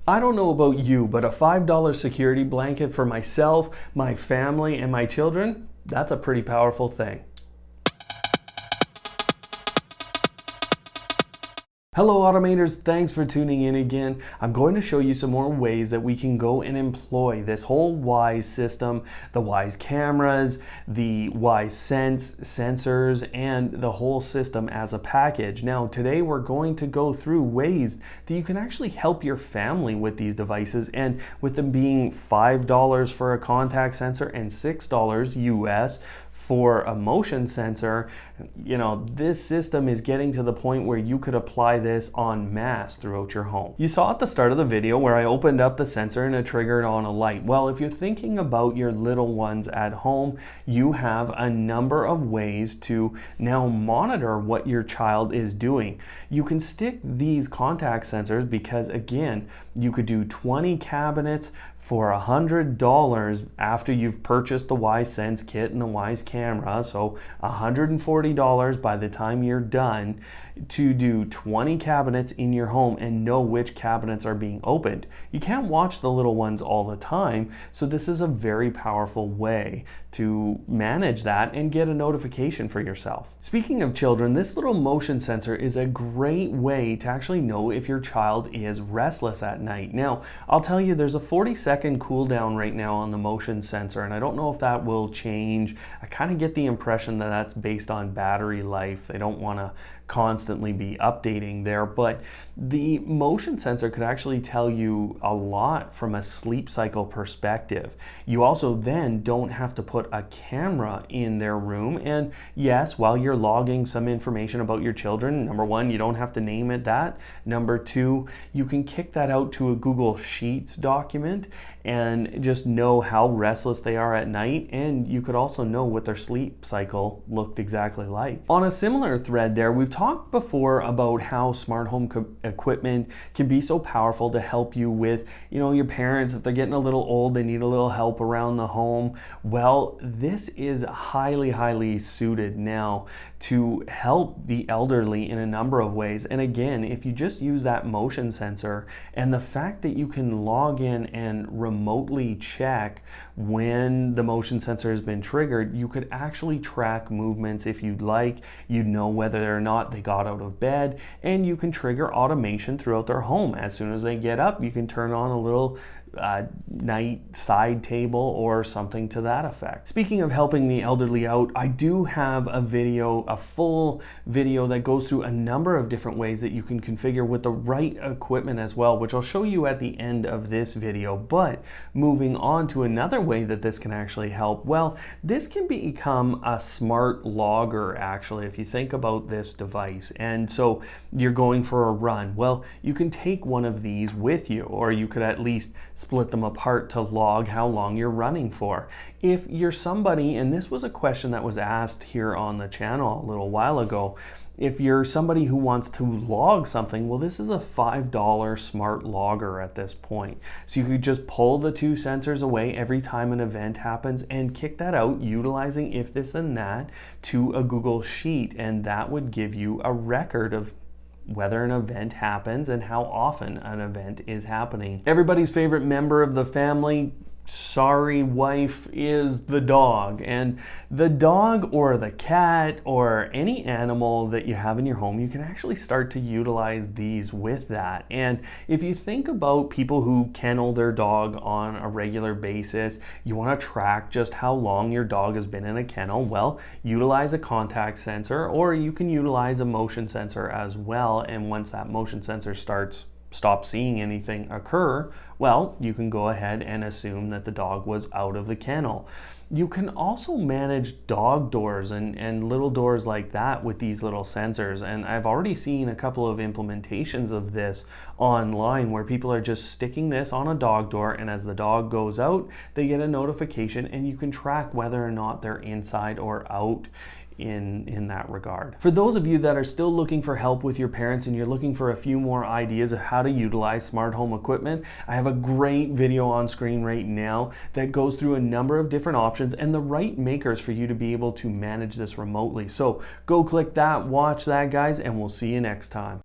I don't know about you, but a $5 security blanket for myself, my family, and my children, that's a pretty powerful thing. Hello Automators, thanks for tuning in again. I'm going to show you some more ways that we can go and employ this whole Wyze system, the Wyze cameras, the Wyze Sense sensors, and the whole system as a package. Now today we're going to go through ways that you can actually help your family with these devices, and with them being $5 for a contact sensor and $6 US for a motion sensor, you know, this system is getting to the point where you could apply this en masse throughout your home. You saw at the start of the video where I opened up the sensor and it triggered on a light. Well, if you're thinking about your little ones at home, you have a number of ways to now monitor what your child is doing. You can stick these contact sensors because, again, you could do 20 cabinets for $100 after you've purchased the Wyze Sense kit and the Wyze camera, so $140 by the time you're done to do 20 cabinets in your home and know which cabinets are being opened. You can't watch the little ones all the time, so this is a very powerful way to manage that and get a notification for yourself. Speaking of children, this little motion sensor is a great way to actually know if your child is restless at night. Now, I'll tell you, there's a 40-second cooldown right now on the motion sensor, and I don't know if that will change. I kind of get the impression that that's based on battery life. They don't want to constantly be updating there, but the motion sensor could actually tell you a lot from a sleep cycle perspective. You also then don't have to put a camera in their room, and yes, while you're logging some information about your children, number one, you don't have to name it that. Number two, you can kick that out to a Google Sheets document and just know how restless they are at night, and you could also know what their sleep cycle looked exactly like. On a similar thread there, we've talked before about how smart home equipment can be so powerful to help you with, you know, your parents, if they're getting a little old, they need a little help around the home. Well, this is highly suited now to help the elderly in a number of ways. And again, if you just use that motion sensor and the fact that you can log in and remotely check when the motion sensor has been triggered, you could actually track movements if you'd like. You'd know whether or not they got out of bed, and you can trigger automation throughout their home. As soon as they get up, you can turn on a little night side table or something to that effect. Speaking of helping the elderly out, I do have a video, a full video that goes through a number of different ways that you can configure with the right equipment as well, which I'll show you at the end of this video. But moving on to another way that this can actually help, well, this can become a smart logger actually, if you think about this device. And so you're going for a run. Well, you can take one of these with you, or you could at least split them apart to log how long you're running for. If you're somebody, and this was a question that was asked here on the channel a little while ago, if you're somebody who wants to log something, well, this is a $5 smart logger at this point. So you could just pull the two sensors away every time an event happens and kick that out utilizing if this and that to a Google Sheet, and that would give you a record of whether an event happens and how often an event is happening. Everybody's favorite member of the family, sorry wife, is the dog. And the dog or the cat or any animal that you have in your home, you can actually start to utilize these with that. And if you think about people who kennel their dog on a regular basis, you want to track just how long your dog has been in a kennel. Well, utilize a contact sensor, or you can utilize a motion sensor as well. And once that motion sensor stop seeing anything occur, well, you can go ahead and assume that the dog was out of the kennel. You can also manage dog doors and little doors like that with these little sensors. And I've already seen a couple of implementations of this online where people are just sticking this on a dog door, and as the dog goes out, they get a notification, and you can track whether or not they're inside or out in that regard. For those of you that are still looking for help with your parents and you're looking for a few more ideas of how to utilize smart home equipment, I have a great video on screen right now that goes through a number of different options and the right makers for you to be able to manage this remotely. So go click that, watch that, guys, and we'll see you next time.